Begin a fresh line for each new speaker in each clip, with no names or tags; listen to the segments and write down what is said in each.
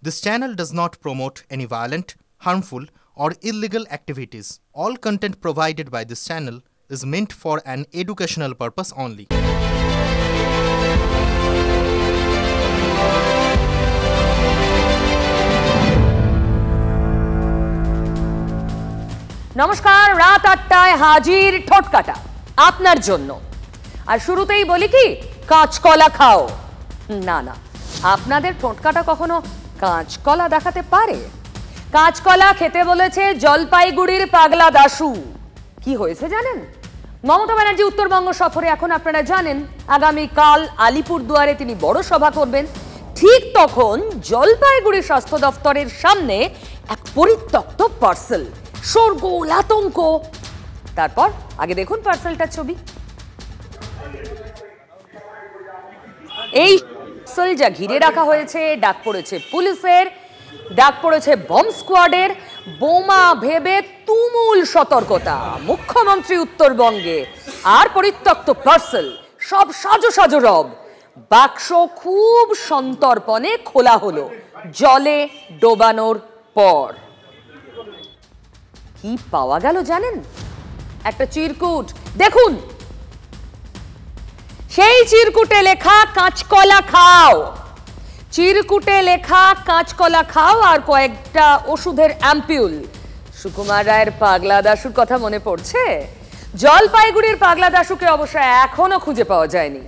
This channel does not promote any violent, harmful, or illegal activities. All content provided by this channel is meant for an educational purpose only.
নমস্কার, রাত ৮টায় হাজির ঠোঁটকাটা আপনার জন্য। আর শুরুতেই বলি কি, কাঁচকলা খাও। না না, আপনাদের ঠোঁটকাটা কখনো কাঁচকলা দেখাতে পারে? কাঁচকলা খেতে বলেছে জলপাইগুড়ির পাগলা দাশু। কি হয়েছে জানেন? মমতা ব্যানার্জি উত্তরবঙ্গ সফরে, এখন আপনারা জানেন আগামীকাল আলিপুরদুয়ারে তিনি বড় সভা করবেন। ঠিক তখন জলপাইগুড়ি স্বাস্থ্য দফতরের সামনে এক পরিত্যক্ত পার্সেল, শোরগোল, আতঙ্ক। তারপর আগে দেখুন পার্সেলটার ছবি। এই পার্সেল যা ঘিরে রাখা হয়েছে, ডাক পড়েছে পুলিশের, ডাক পড়েছে বম স্কোয়াডের, বোমা ভেবে তুমুল সতর্কতা মুখ্যমন্ত্রী উত্তরবঙ্গে। আর পরিত্যক্ত পার্সেল, সব সাজো সাজো রব। বাক্স খুব সন্তর্পণে খোলা হলো জলে ডোবানোর পর। কি পাওয়া গেল জানেন? একটা চিরকুট। দেখুন, সেই চিরকুটে লেখা কাঁচকলা খাও। চিরকুটে লেখা কাঁচকলা খাও আর কয়েকটা ওষুধের অ্যাম্পিউল। সুকুমার রায়ের পাগলা দাশুর কথা মনে পড়ছে? জলপাইগুড়ির পাগলা দাশুকে অবশ্য এখনো খুঁজে পাওয়া যায়নি।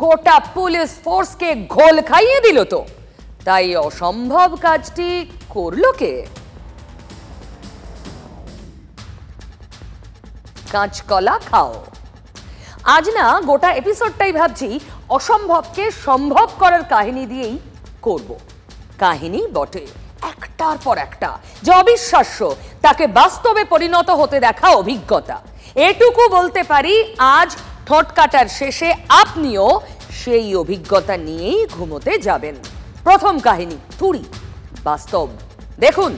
গোটা পুলিশ ফোর্সকে ঘোল খাইয়ে দিল তো। তাই অসম্ভব কাজটি করলো কে? কাঁচকলা খাও। আজ না গোটা এপিসোডটাই ভাবছি অসম্ভবকে সম্ভব করার কাহিনী দিয়েই করব। কাহিনী বটে, একটার পর একটা, যে অবিশ্বাস্য তাকে বাস্তবে পরিণত হতে দেখা অভিজ্ঞতা। এটুকু বলতে পারি, আজ ঠোঁটকাটার শেষে আপনিও সেই অভিজ্ঞতা নিয়েই ঘুমোতে যাবেন। প্রথম কাহিনী থুড়ি, বাস্তব। দেখুন।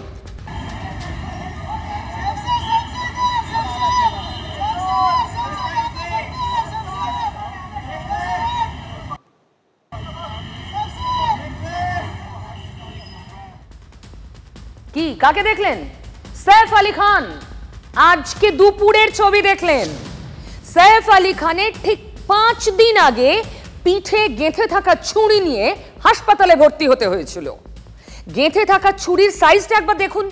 কি, কাকে দেখলেন? সৈফ আলী খান। আজকে দুপুরের ছবি দেখলেন। সৈফ আলী খানের ঠিক 5 দিন আগে পিঠে গেঁথে থাকা ছুরি নিয়ে হাসপাতালে ভর্তি হতে হয়েছিল। গেঁথে থাকা ছুরির সাইজটা একবার দেখুন।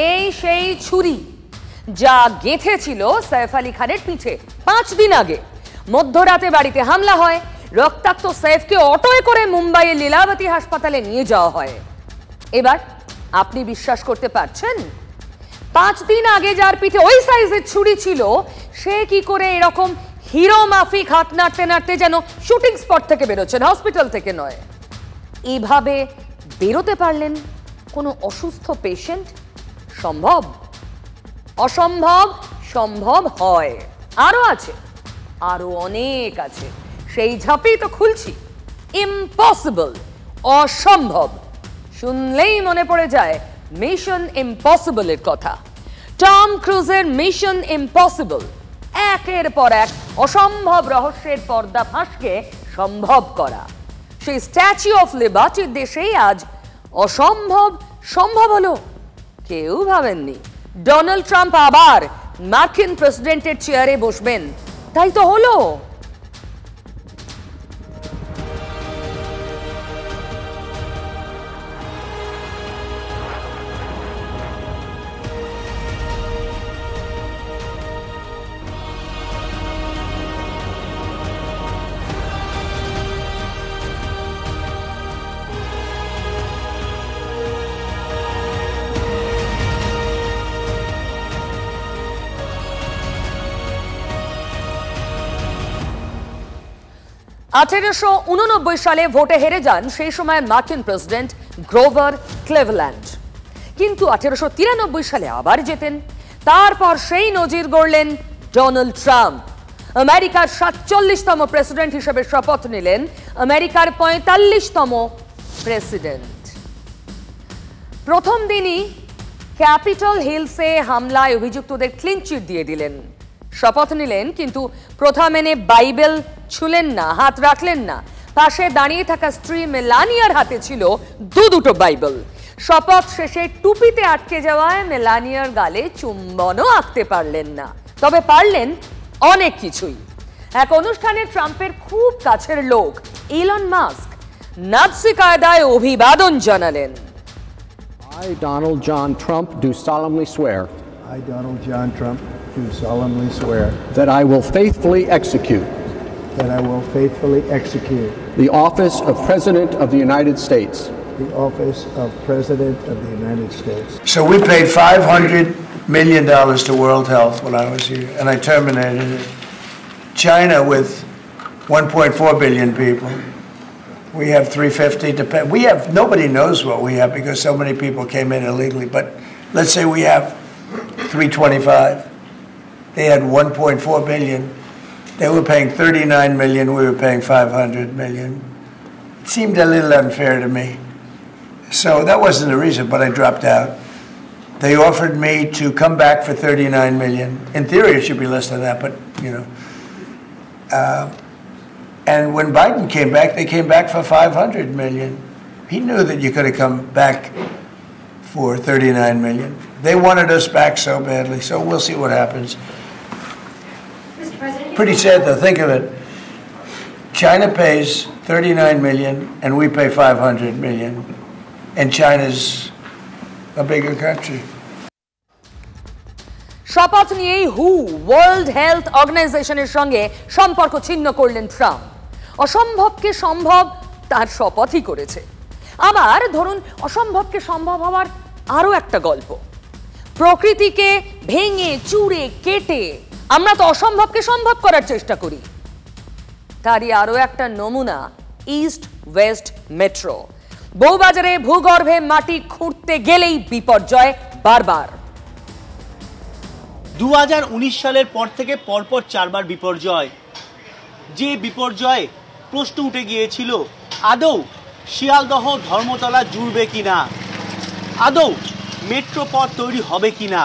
এই সেই ছুরি যা গেঁথে ছিল সৈফ আলী খানের পিঠে 5 দিন আগে। মধ্যরাতে বাড়িতে হামলা হয়। রক্তাক্ত সৈফকে অটোয় করে মুম্বাইয়ের লীলাবতী হাসপাতালে নিয়ে যাওয়া হয়। এবার আপনি বিশ্বাস করতে পারছেন? 5 দিন আগে যার পিঠে ওই সাইজের ছুরি ছিল, সে কি করে এরকম হিরো মাফিক হাত নাড়তে নাড়তে যেন শুটিং স্পট থেকে বেরোচ্ছেন, হসপিটাল থেকে নয়। এইভাবে বেরোতে পারলেন কোনো অসুস্থ পেশেন্ট? সম্ভব? অসম্ভব সম্ভব হয়। আরো আছে, আরো অনেক আছে। সেই ঝাঁপেই তো খুলছি। ইম্পসিবল, অসম্ভব শুনলেই মনে পড়ে যায় মিশন ইম্পসিবলের কথা। টম ক্রুজের মিশন ইম্পসিবল একের পর এক অসম্ভব রহস্যের পর্দাফাঁসকে সম্ভব করা। সেই স্ট্যাচু অফ লিবার্টির দেশেই আজ অসম্ভব সম্ভব হলো। কেউ ভাবেননি ডোনাল্ড ট্রাম্প আবার মার্কিন প্রেসিডেন্টের চেয়ারে বসবেন। তাই তো হলো। (1889) সালে ভোটে হেরে যান সেই সময়ের মার্কিন প্রেসিডেন্ট গ্রোভার ক্লেভল্যান্ড। কিন্তু 1893 সালে আবার জেতেন। তারপর সেই নজির গড়লেন ডোনাল্ড ট্রাম্প। আমেরিকার 47তম প্রেসিডেন্ট হিসেবে শপথ নিলেন, আমেরিকার 45তম প্রেসিডেন্ট। প্রথম দিনই ক্যাপিটল হিলসে হামলায় অভিযুক্তদের ক্লিন চিট দিয়ে দিলেন। শপথ নিলেন, কিন্তু প্রথা মেনে বাইবেল ছুলেন না, হাত রাখলেন না। পাশে দাঁড়িয়ে থাকা স্ত্রী মেলানিয়ার হাতে ছিল দুটো বাইবেল। শপথ শেষে টুপিতে আটকে যাওয়ায় মেলানিয়ার গালে চুম্বনও আঁকতে পারলেন না, তবে পারলেন অনেক কিছুই। এক অনুষ্ঠানে ট্রাম্পের খুব কাছের লোক ইলন মাস্ক নাৎসি কায়দায় অভিবাদন জানালেন।
I, Donald John Trump, do solemnly swear.
I, Donald John Trump, do solemnly swear.
That I will faithfully execute.
That I will faithfully execute.
The office of President of the United States.
The office of President of the United States.
So we paid $500 million to World Health when I was here, and I terminated it. China with 1.4 billion people. We have 350 to pay. We have, nobody knows what we have because so many people came in illegally, but let's say we have 325. They had 1.4 billion. They were paying 39 million, we were paying 500 million. It seemed a little unfair to me. So that wasn't the reason, but I dropped out. They offered me to come back for 39 million. In theory, it should be less than that, but, you know. And when Biden came back, they came back for 500 million. He knew that you could have come back for 39 million. They wanted us back so badly, so we'll see what happens. Pretty sad though, think of it. China pays 39 million and we pay 500 million. And China's a bigger country.
শপথ নিয়েই world health অর্গানাইজেশনের সঙ্গে সম্পর্ক ছিন্ন করলেন Trump. অসম্ভবকে সম্ভব তার শপথই করেছে। আবার ধরুন অসম্ভবকে সম্ভব হওয়ার আরো একটা গল্প। প্রকৃতিকে ভেঙে চুরে কেটে আমরা তো অসম্ভবকে সম্ভব করার চেষ্টা করি। তারই আরো একটা নমুনা ইস্ট ওয়েস্ট মেট্রো। বউবাজারে ভূগর্ভে মাটি খুঁড়তে গেলেই বিপর্যয় বারবার।
2019 সালের পর থেকে পরপর 4 বার বিপর্যয়। যে বিপর্যয়ে প্রশ্ন উঠে গিয়েছিল আদৌ শিয়ালদহ ধর্মতলা জুড়বে কিনা, আদৌ মেট্রো পথ তৈরি হবে কিনা।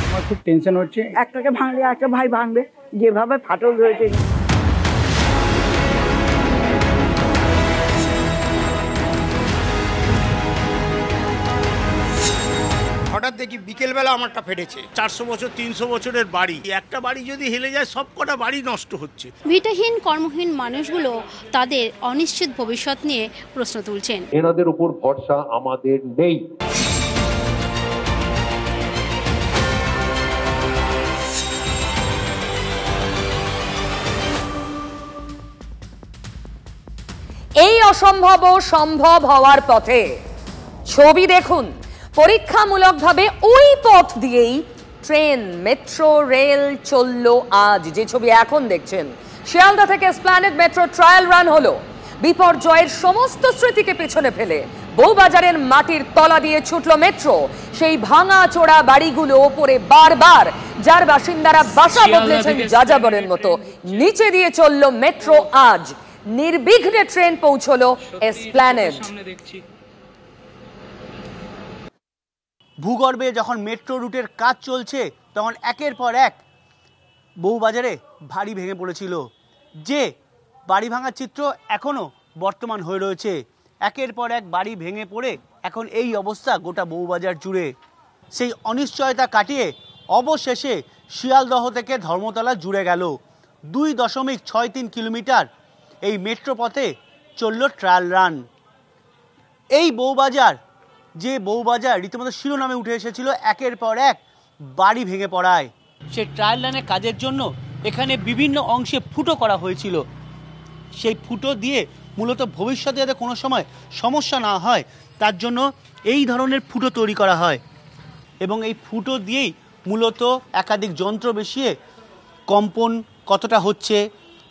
আমার খুব টেনশন হচ্ছে, একটাকে ভাঙলে একটা ভাই ভাঙবে, যেভাবে ফাটল ধরেছে।
হঠাৎ দেখি বিকেলবেলা আমারটা ফেটেছে। 400 বছর 300 বছরের বাড়ি, একটা বাড়ি যদি হেলে যায় সব কটা বাড়ি নষ্ট হচ্ছে।
ভিটাহীন কর্মহীন মানুষগুলো তাদের অনিশ্চিত ভবিষ্যৎ নিয়ে প্রশ্ন তুলছেন।
এনাদের উপর ভরসা আমাদের নেই।
এই অসম্ভব সম্ভব হওয়ার পথে। ছবি দেখুন, পরীক্ষামূলকভাবে ওই পথ দিয়েই ট্রেন, মেট্রো, রেল চলল আজ। যে ছবি এখন দেখছেন, শিয়ালদা থেকে এসপ্ল্যানেড মেট্রো ট্রায়াল রান হলো। বিপর্যয়ের সমস্ত স্মৃতিকে পেছনে ফেলে বউবাজারের মাটির তলা দিয়ে ছুটল মেট্রো। সেই ভাঙা চোরা বাড়িগুলো ওপরে বারবার, যার বাসিন্দারা বাসা বদলেছেন যাযাবরের মতো, নিচে দিয়ে চলল মেট্রো আজ। নির্বিঘ্নে ট্রেন পৌঁছলো এসপ্ল্যানেড।
ভূগর্ভে যখন মেট্রো রুটের কাজ চলছে তখন একের পর এক বউবাজারে ভারী ভেঙে পড়েছিল। যে বাড়ি ভাঙার চিত্র এখনও বর্তমান হয়ে রয়েছে। একের পর এক বাড়ি ভেঙে পড়ে এখন এই অবস্থা গোটা বউবাজার জুড়ে। সেই অনিশ্চয়তা কাটিয়ে অবশেষে শিয়ালদহ থেকে ধর্মতলা জুড়ে গেল। 2.63 কিলোমিটার এই মেট্রো পথে চলল ট্রায়াল রান। এই বউবাজার, যে বউবাজার রীতিমতো শিরোনামে উঠে এসেছিল একের পর এক বাড়ি ভেঙে পড়ায়, সেই ট্রায়াল রানের কাজের জন্য এখানে বিভিন্ন অংশে ফুটো করা হয়েছিল। সেই ফুটো দিয়ে মূলত ভবিষ্যতে যাতে কোনো সময় সমস্যা না হয় তার জন্য এই ধরনের ফুটো তৈরি করা হয় এবং এই ফুটো দিয়েই মূলত একাধিক যন্ত্র বসিয়ে কম্পন কতটা হচ্ছে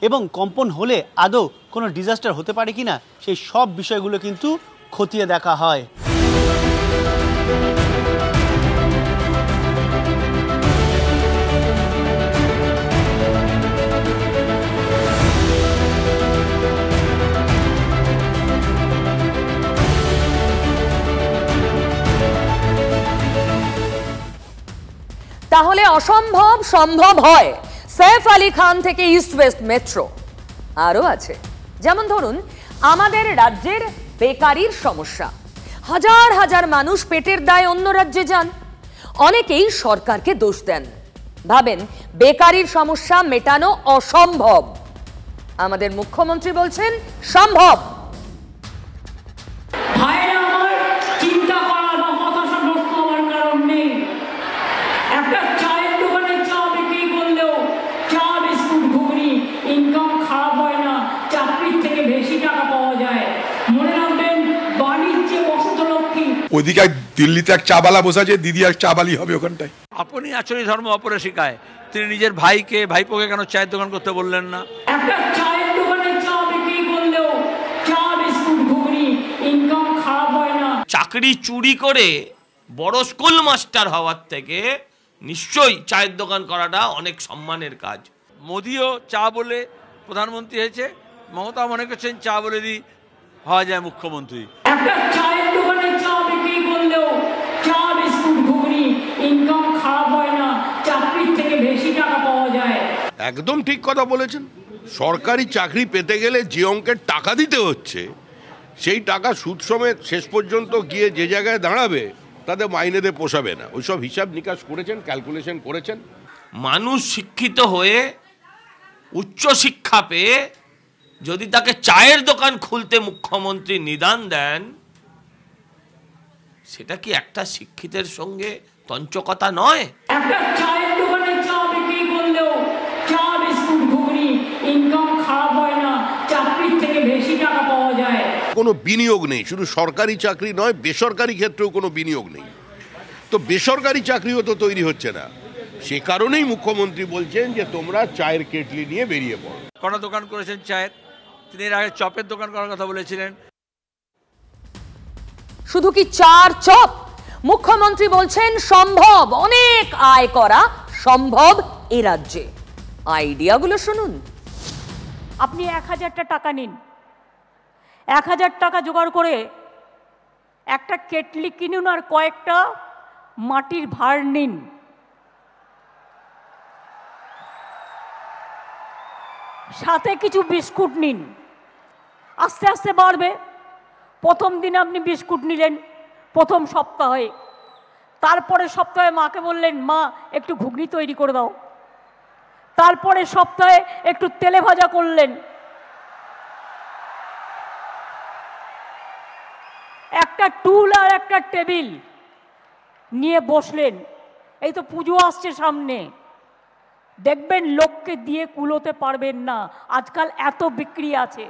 এবং কম্পন হলে আদৌ কোনো ডিজাস্টার হতে পারে কিনা সেই সব বিষয়গুলো কিন্তু খতিয়ে দেখা হয়।
অসম্ভব সম্ভব হয়, সৈফ আলী খান থেকে ইস্ট ওয়েস্ট মেট্রো। আরও আছে, যেমন ধরুন আমাদের রাজ্যের বেকারির সমস্যা। হাজার হাজার মানুষ পেটের দায়ে অন্য রাজ্যে যান, অনেকেই সরকারকে দোষ দেন, ভাবেন বেকারির সমস্যা মেটানো অসম্ভব। আমাদের মুখ্যমন্ত্রী বলছেন সম্ভব।
চিন্তা করার বা হতাশাগ্রস্ত হওয়ার কারণ নেই। একটা চায়ের দোকানে চা বিক্রি করলেও চা বিস্কুট ঘুগনি ইনকাম খারাপ হয় না, চাকরির থেকে বেশি টাকা পাওয়া যায়। মনে রাখবেন, বাণিজ্যে বসতলক্ষ্মী।
ওইদিকে দিল্লিতে এক চাবালা বসে আছে, দিদি এক চাবালি হবে ওখানটায়।
আপনি আচরণী ধর্ম অপরে শিখায়, তিনি নিজের ভাইপোকে কেন চায়ের দোকান করতে বললেন না?
একটা চায়ের দোকানে চা বিক্রি করলেও চা বিস্কুট ঘুগনি ইনকাম খারাপ হয় না।
চাকরি চুরি করে বড় স্কুল মাস্টার হওয়ার থেকে নিশ্চয়ই চায়ের দোকান করাটা অনেক সম্মানের কাজ। মোদিও চা বলে প্রধানমন্ত্রী হয়েছে, মমতা মনে করছেন চা বলে দি হওয়া যায় মুখ্যমন্ত্রী।
একটা চায়ের দোকানে চা বিক্রি করলেও চা বিস্কুট ঘুগনি ইনকাম খারাপ হয় না, চাকরির থেকে বেশি টাকা পাওয়া যায়।
একদম ঠিক কথা বলেছেন। সরকারি চাকরি পেতে গেলে যে অঙ্কের টাকা দিতে হচ্ছে, সেই টাকা সুদ সমেত শেষ পর্যন্ত গিয়ে যে জায়গায় দাঁড়াবে তাদের মাইনেতে পোষাবে না। ওইসব হিসাব নিকাশ করেছেন, ক্যালকুলেশন করেছেন।
মানুষ শিক্ষিত হয়ে উচ্চ শিক্ষা পেয়ে যদি তাকে চায়ের দোকান খুলতে মুখ্যমন্ত্রী নিদান দেন, সেটা কি একটা শিক্ষিতের সঙ্গে তঞ্চকতা নয়?
একটা চায়ের দোকানে চা বিক্রি করলেও চা বিস্কুট ঘুগনি ইনকাম খারাপ হয় না, চাকরির থেকে বেশি টাকা পাওয়া যায়।
কোনো বিনিয়োগ নেই, শুধু সরকারি চাকরি নয়, বেসরকারি ক্ষেত্রেও কোনো বিনিয়োগ নেই। তো বেসরকারি চাকরিও তো তৈরি হচ্ছে না। সে কারণেই মুখ্যমন্ত্রী বলছেন যে তোমরা চায়ের কেটলি নিয়ে বেরিয়ে পড়ো।
কটা দোকান করেছেন চায়ের, তিনি এর আগে চপের দোকান করার কথা বলেছিলেন।
শুধু কি চার চপ? মুখ্যমন্ত্রী বলছেন সম্ভব, অনেক আয় করা সম্ভব এ রাজ্যে। আইডিয়াগুলো শুনুন।
আপনি 1000টা টাকা নিন, 1000 টাকা জোগাড় করে একটা কেটলি কিনুন আর কয়েকটা মাটির ভাঁড় নিন। সাথে কিছু বিস্কুট নিন, আস্তে আস্তে বাড়বে। প্রথম দিন আপনি বিস্কুট নিলেন প্রথম সপ্তাহে, তারপরে সপ্তাহে মাকে বললেন মা একটু ঘুগনি তৈরি করে দাও, তারপরে সপ্তাহে একটু তেলে ভাজা করলেন। একটা টুল আর একটা টেবিল নিয়ে বসলেন। এই তো পুজো আসছে সামনে, দেখবেন লোককে দিয়ে কুলোতে পারবেন না, আজকাল এত বিক্রি আছে।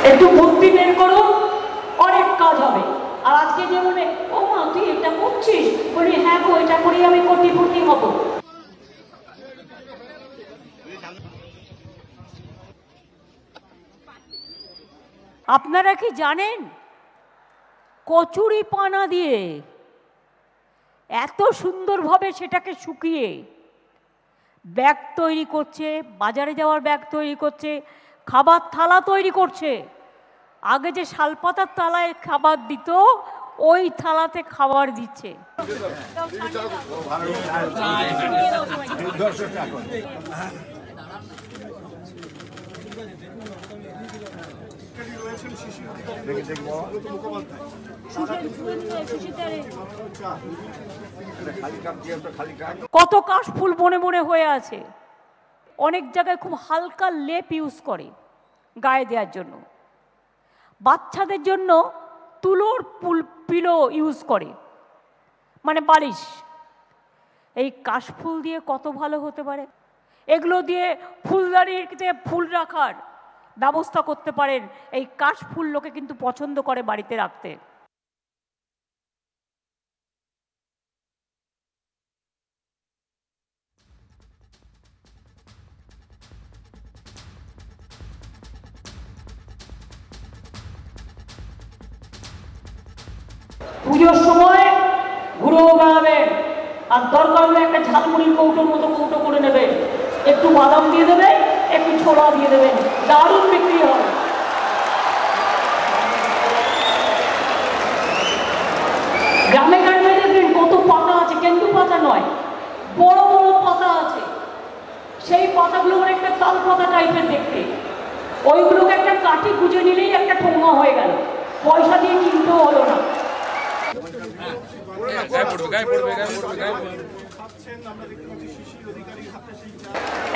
একটু বুদ্ধি বের করো, অনেক কাজ হবে। আর আজকে যে বলে ও মা তুই এটা করছিস, বলি হ্যাঁ গো এটা করি আমি কোটিপতি হব। আপনারা কি জানেন কচুরি পানা দিয়ে এত সুন্দরভাবে সেটাকে শুকিয়ে ব্যাগ তৈরি করছে, বাজারে যাওয়ার ব্যাগ তৈরি করছে, খাবার থালা তৈরি করছে। আগে যে শালপাতার থালায় খাবার দিত, ওই থালাতে খাবার দিচ্ছে। কত কাশ ফুল বনে বনে হয়ে আছে। অনেক জায়গায় খুব হালকা লেপ ইউজ করে গায়ে দেওয়ার জন্য। বাচ্চাদের জন্য তুলোর পিলো ইউজ করে, মানে বালিশ। এই কাশফুল দিয়ে কত ভালো হতে পারে। এগুলো দিয়ে ফুলদানিতে ফুল রাখার ব্যবস্থা করতে পারেন। এই কাশফুল লোকে কিন্তু পছন্দ করে বাড়িতে রাখতে। পুজো পুজোর সময় ঘুরেও বেড়াবেন, আর দরকার হলে একটা ঝালমুড়ির কৌটোর মতো কৌটো করে নেবেন, একটু বাদাম দিয়ে দেবেন, একটু ছোলা দিয়ে দেবেন, দারুণ বিক্রি হয়। গ্রামে গ্রামে দেখবেন কত পাতা আছে, কেন্দু পাতা নয়, বড় বড় পাতা আছে, সেই পাতাগুলো একটা তাল পাতা টাইপের দেখতে, ওইগুলোকে একটা কাঠি গুঁজে নিলেই একটা ঠোঙা হয়ে গেল, পয়সা দিয়ে কিনতেও হলো না।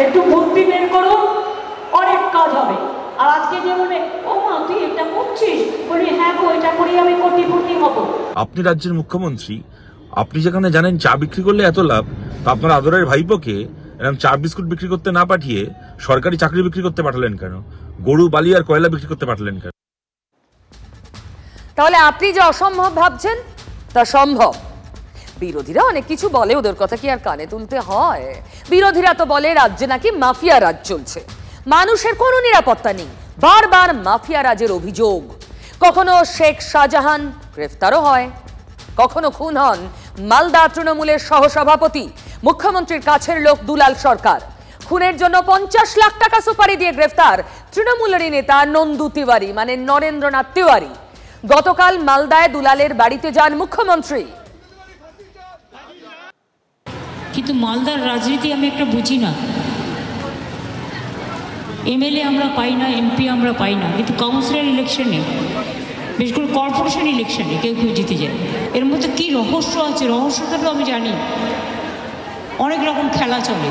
একটু বুদ্ধি বের করুন, অনেক কাজ হবে। আর আজকে যে বলে ও মা তুই এটা করছিস, বলি হ্যাঁ গো এটা করি আমি কোটিপতি হব।
আপনি রাজ্যের মুখ্যমন্ত্রী, আপনি যেখানে জানেন চা বিক্রি করলে এত লাভ, তা আপনার আদরের ভাইপোকে এরকম চা বিস্কুট বিক্রি করতে না পাঠিয়ে সরকারি চাকরি বিক্রি করতে পাঠালেন কেন? গরু বালি আর কয়লা বিক্রি করতে পাঠালেন কেন?
তাহলে আপনি যে অসম্ভব ভাবছেন তা সম্ভব। বিরোধীরা অনেক কিছু বলে, ওদের কথা কি আর কানে তুলতে হয়? বিরোধীরা তো বলে রাজ্যে নাকি মাফিয়া রাজ চলছে, মানুষের কোনো নিরাপত্তা নেই, বারবার মাফিয়া রাজের অভিযোগ। কখনো শেখ শাহজাহান গ্রেফতারও হয়, কখনো খুন হন মালদা তৃণমূলের সহসভাপতি মুখ্যমন্ত্রীর কাছের লোক দুলাল সরকার। খুনের জন্য 50 লাখ টাকা সুপারি দিয়ে গ্রেফতার তৃণমূলেরই নেতা নন্দু তিওয়ারি, মানে নরেন্দ্রনাথ তিওয়ারি। গতকাল মালদায় দুলালের বাড়িতে যান মুখ্যমন্ত্রী।
কিন্তু মালদার রাজনীতি আমি একটা বুঝি না, এমএলএ আমরা পাই না, এমপি আমরা পাই না, কিন্তু কাউন্সিলর ইলেকশনে, বিশেষ করে কর্পোরেশন ইলেকশনে কেউ কেউ জিতে যায়। এর মধ্যে কি রহস্য আছে, রহস্যটা তো আমি জানি। অনেক রকম খেলা চলে,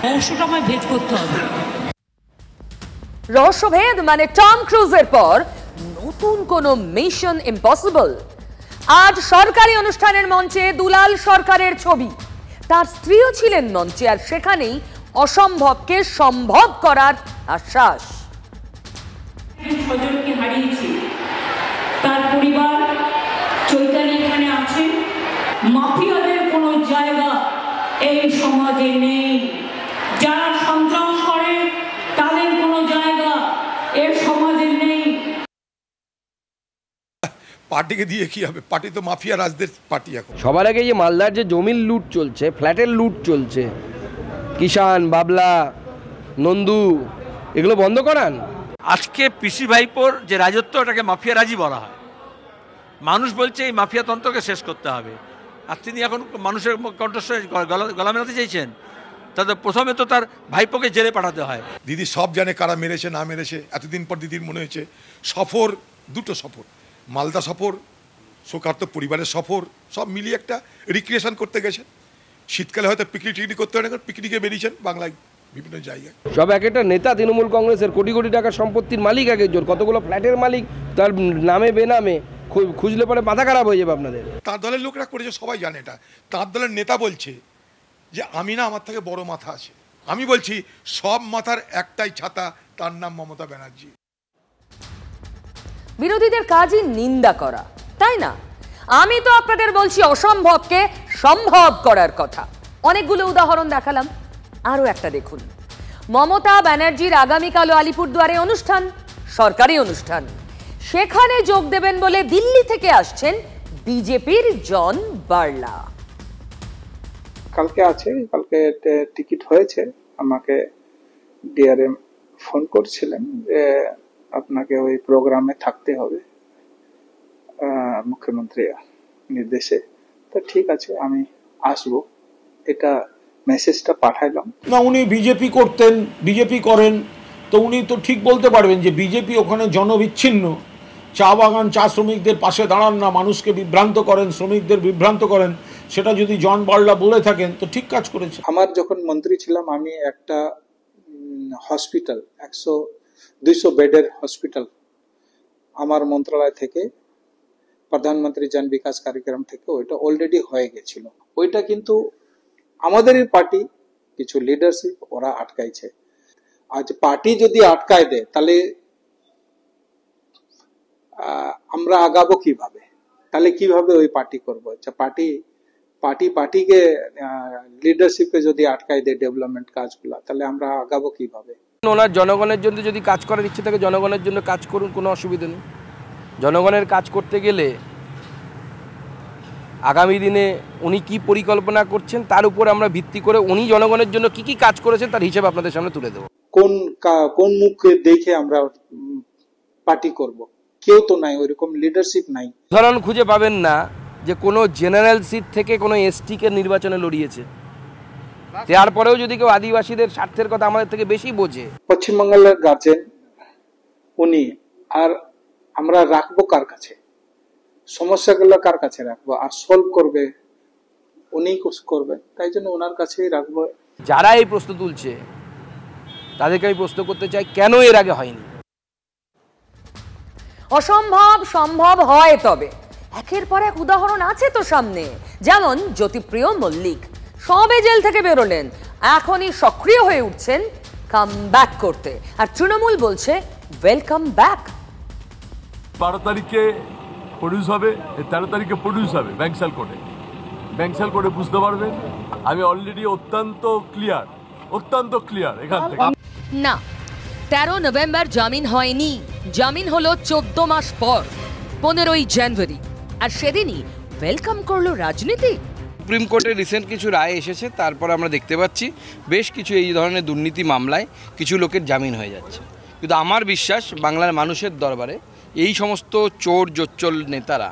রহস্যটা আমায় ভেদ করতে হবে।
রহস্যভেদ মানে টম ক্রুজের পর নতুন কোন মিশন ইম্পসিবল। আজ সরকারি অনুষ্ঠানের মঞ্চে দুলাল সরকারের ছবি, তার স্ত্রীও ছিলেন মঞ্চে, আর সেখানেই অসম্ভবকে সম্ভব করার আশ্বাস।
স্বজনকে হারিয়েছি, তার পরিবার চৈতালি এখানে আছে। মাফিয়াদের কোনো জায়গা এই সমাজে নেই, যারা সন্ত্রাস করে তাদের কোনো জায়গা এই সমাজে নেই।
পার্টিকে দিয়ে কি হবে? পার্টি তো মাফিয়া রাজদের পার্টি। এখন
সবার আগে যে মালদার যে জমির লুট চলছে, ফ্ল্যাটের লুট চলছে, কিষান, বাবলা, নন্দু, এগুলো বন্ধ করান।
আজকে পিসি ভাইপোর যে রাজত্ব, ওটাকে মাফিয়া রাজি বলা হয়। মানুষ বলছে এই মাফিয়া তন্ত্রকে শেষ করতে হবে, আর তিনি এখন মানুষের কণ্ঠস্বরে গলা মেলাতে চাইছেন। তাদের প্রথমে তো তার ভাইপোকে জেলে পাঠাতে হয়।
দিদি সব জানে কারা মেরেছে না মেরেছে। এতদিন পর দিদির মনে হয়েছে সফর, দুটো সফর, মালদা সফর, শোকার্ত পরিবারের সফর, সব মিলিয়ে একটা রিক্রিয়েশন করতে গেছেন। শীতকালে হয়তো পিকনিক টিকনিক করতে হয় না, পিকনিকে বেরিয়েছেন বাংলায় বিভিন্ন জায়গায়।
সব এক একটা নেতা তৃণমূল কংগ্রেসের কোটি কোটি টাকার সম্পত্তির মালিক, এক একজন কতগুলো ফ্ল্যাটের মালিক, তার নামে বেনামে খুঁজলে পরে মাথা খারাপ হয়ে যাবে আপনাদের।
তার দলের লোকরা করেছে, সবাই জানে এটা। তার দলের নেতা বলছে যে আমি না, আমার থেকে বড় মাথা আছে। আমি বলছি সব মাথার একটাই ছাতা, তার নাম মমতা ব্যানার্জি।
বিরোধীদের কাজই নিন্দা করা, তাই না? আমি তো আপনাদের বলছি অসম্ভবকে সম্ভব করার কথা। অনেকগুলো উদাহরণ দেখালাম, আরো একটা দেখুন। মমতা ব্যানার্জির আগামীকালও আলিপুরদুয়ারে অনুষ্ঠান, সরকারি অনুষ্ঠান। সেখানে যোগ দেবেন বলে দিল্লি থেকে আসছেন বিজেপির জন বার্লা।
কালকে আছে, কালকে টিকিট হয়েছে। আমাকে ডিআরএম ফোন করছিলেন যে আপনাকে ওই প্রোগ্রামে থাকতে হবে মুখ্যমন্ত্রী নির্দেশে। তো ঠিক আছে, আমি আসবো, এটা মেসেজটা পাঠাইলাম।
না, উনি বিজেপি করতেন, বিজেপি করেন, তো উনি তো ঠিক বলতে পারবেন যে বিজেপি ওখানে জনবিচ্ছিন্ন, চা বাগান, চা শ্রমিকদের পাশে দাঁড়ান না, মানুষকে বিভ্রান্ত করেন, শ্রমিকদের বিভ্রান্ত করেন। সেটা যদি জন বার্লা বলে থাকেন তো ঠিক কাজ করেছে।
আমার যখন মন্ত্রী ছিলাম, আমি একটা হসপিটাল, 100-200 বেডের হসপিটাল আমার মন্ত্রণালয় থেকে, প্রধানমন্ত্রী জন বিকাশ কার্যক্রম থেকে ওইটা অলরেডি হয়ে গেছিল। ওইটা কিন্তু আমাদেরই পার্টি কিছু লিডারশিপ ওরা আটকাইছে। আজ পার্টি যদি আটকায় দেয় তাহলে আমরা আগাবো কিভাবে? তাহলে কিভাবে ওই পার্টি করবো? আচ্ছা, পার্টিকে লিডারশিপে যদি আটকায় দেয় ডেভেলপমেন্ট কাজগুলো, তাহলে আমরা আগাবো কিভাবে?
ওনার জনগণের জন্য যদি কাজ করার ইচ্ছে থাকে, জনগণের জন্য কাজ করুন, কোনো অসুবিধা নেই। জনগণের কাজ করতে গেলে আগামী দিনে উনি কি পরিকল্পনা করছেন তার উপর আমরা ভিত্তি করে উনি জনগণের জন্য কি কি কাজ করেছেন তার হিসেব আপনাদের সামনে তুলে দেবো।
কোন মুখে দেখে আমরা পার্টি করব? কেউ তো নাই, ওইরকম লিডারশিপ নাই।
উদাহরণ খুঁজে পাবেন না যে কোনো জেনারেল সিট থেকে কোনো এসটি কে নির্বাচনে লড়িয়েছে। তারপরেও যদি কেউ আদিবাসীদের স্বার্থের কথা আমাদের থেকে বেশি বোঝে।
পশ্চিমবাংলার গার্জেন উনি, আর আমরা রাখবো কার কাছে? সমস্যাগুলো কার কাছে রাখবো? আর সলভ করবে উনি করবে, তাই জন্য ওনার কাছেই রাখবো।
যারা এই প্রশ্ন তুলছে তাদেরকে আমি প্রশ্ন করতে চাই, কেন এর আগে হয়নি?
অসম্ভব সম্ভব হয়, তবে একের পর এক উদাহরণ আছে তো সামনে। যেমন জ্যোতিপ্রিয় মল্লিক সবে জেল থেকে বেরোলেন, এখনই সক্রিয় হয়ে উঠছেন কাম ব্যাক করতে, আর তৃণমূল বলছে ওয়েলকাম ব্যাক।
12 তারিখে প্রডিউস হবে, 13 তারিখে প্রডিউস হবে ব্যাংসাল কোর্টে বুঝতে পারবেন। আমি অলরেডি অত্যন্ত ক্লিয়ার এখান থেকে।
না, 13 নভেম্বর জামিন হয়নি, জামিন হলো 14 মাস পর 15ই জানুয়ারি, আর সেদিনই ওয়েলকাম করলো রাজনীতি।
সুপ্রিম কোর্টের রিসেন্ট কিছু রায় এসেছে, তারপর আমরা দেখতে পাচ্ছি বেশ কিছু এই ধরনের দুর্নীতি মামলায় কিছু লোকের জামিন হয়ে যাচ্ছে। কিন্তু আমার বিশ্বাস বাংলার মানুষের দরবারে এই সমস্ত চোর জোচ্চল নেতারা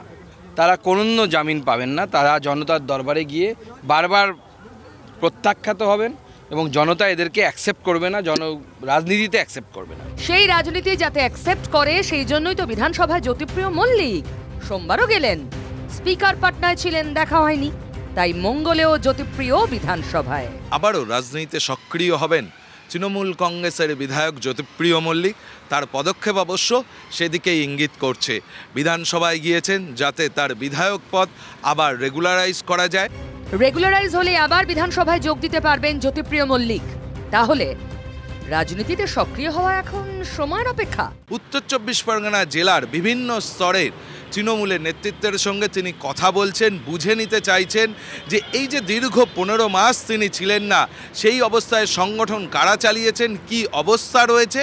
তারা কোনো জামিন পাবেন না। তারা জনতার দরবারে গিয়ে বারবার প্রত্যাখ্যাত হবেন এবং জনতা এদেরকে অ্যাকসেপ্ট করবে না, রাজনীতিতে অ্যাকসেপ্ট করবে না।
সেই রাজনীতি যাতে অ্যাকসেপ্ট করে সেই জন্যই তো বিধানসভায় জ্যোতিপ্রিয় মল্লিক সোমবারও গেলেন। স্পিকার পাটনায় ছিলেন, দেখা হয়নি, তাই মঙ্গলেও জ্যোতিপ্রিয় বিধানসভায়।
আবারও রাজনীতিতে সক্রিয় হবেন তৃণমূল কংগ্রেসের বিধায়ক জ্যোতিপ্রিয় মল্লিক। তার পদক্ষেপ অবশ্য সেদিকেই ইঙ্গিত করছে। বিধানসভায় গিয়েছেন যাতে তার বিধায়ক পদ আবার রেগুলারাইজ করা যায়।
রেগুলারাইজ হলে আবার বিধানসভায় যোগ দিতে পারবেন জ্যোতিপ্রিয় মল্লিক। তাহলে রাজনীতিতে সক্রিয় হওয়া এখন সময়ের অপেক্ষা।
উত্তর 24 পরগনা জেলার বিভিন্ন স্তরের তৃণমূলের নেতৃত্বের সঙ্গে তিনি কথা বলছেন, বুঝে নিতে চাইছেন যে এই যে দীর্ঘ 15 মাস তিনি ছিলেন না, সেই অবস্থায় সংগঠন কারা চালিয়েছেন, কি অবস্থা রয়েছে।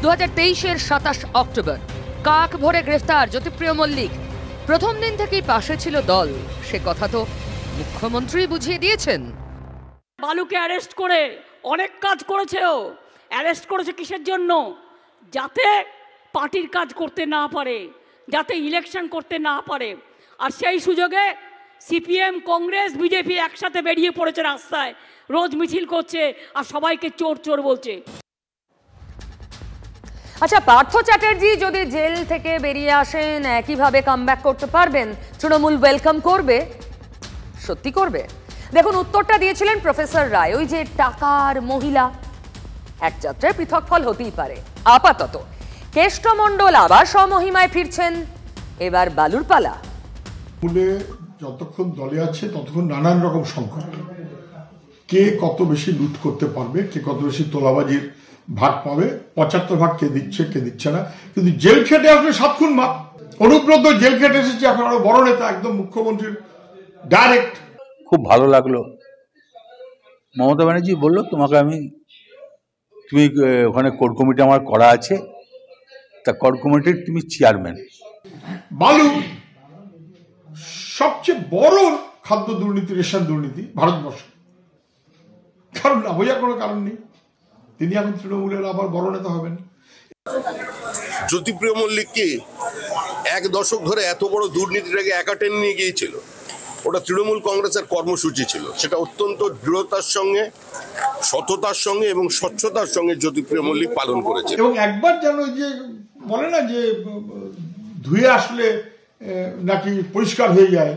2023-এর 27 অক্টোবর কাক ভরে গ্রেফতার জ্যোতিপ্রিয় মল্লিক। প্রথম দিন থেকেই পাশে ছিল দল, সে কথা তো মুখ্যমন্ত্রী বুঝিয়ে দিয়েছেন।
বালুকে অ্যারেস্ট করে অনেক কাজ করেছে, ও অ্যারেস্ট করেছে কিসের জন্য? যাতে পার্টির কাজ করতে না পারে, যাতে ইলেকশন করতে না পারে। আর সেই সুযোগে সিপিএম, কংগ্রেস, বিজেপি একসাথে বেরিয়ে পড়েছে রাস্তায়, রোজ মিছিল করছে আর সবাইকে চোর চোর বলছে।
আচ্ছা, পার্থ চ্যাটার্জি যদি জেল থেকে বেরিয়ে আসেন একইভাবে কামব্যাক করতে পারবেন, তৃণমূল ওয়েলকাম করবে, সত্যি করবে? দেখুন, উত্তরটা দিয়েছিলেন প্রফেসর রায়। ওই যে টাকার মহিলা, এক যাত্রায় পৃথক ফল হতেই পারে। আপাতত কেষ্টমণ্ডল আবার স্বমহিমায় ফিরছেন, এবার বালুর পালা।
যতক্ষণ দলে আছে ততক্ষণ নানান রকম সংকট, কে কত বেশি লুট করতে পারবে, কে কত বেশি তোলাবাজির ভাগ পাবে, 75 ভাগ কে দিচ্ছে কে দিচ্ছে না। কিন্তু জেল খেটে আসলে 7 খুন মাপ। অনুব্রত জেল খেটে এসেছে, এখন আরো বড় নেতা, একদম মুখ্যমন্ত্রীর ডাইরেক্ট।
খুব ভালো লাগলো, মমতা ব্যানার্জি বললো তুমি ওখানে কোর কমিটি আমার করা আছে, তা কোর কমিটির তুমি চেয়ারম্যান।
বালু সবচেয়ে বড় খাদ্য দুর্নীতি, রেশন দুর্নীতি ভারতবর্ষ, কারণ না বোঝার কোনো কারণ নেই। তিনি এখন তৃণমূলের আবার বড় নেতা হবেন।
জ্যোতিপ্রিয় মল্লিক কি 1 দশক ধরে এত বড় দুর্নীতিটাকে একা টেনে নিয়ে গিয়েছিল? ওটা তৃণমূল কংগ্রেসের কর্মসূচি ছিল। সেটা অত্যন্ত দৃঢ়তার সঙ্গে, সততার সঙ্গে এবং স্বচ্ছতার সঙ্গে জ্যোতিপ্রিয় মল্লিক পালন করেছে।
এবং একবার যেন যে বলে না যে ধুয়ে আসলে নাকি পরিষ্কার হয়ে যায়,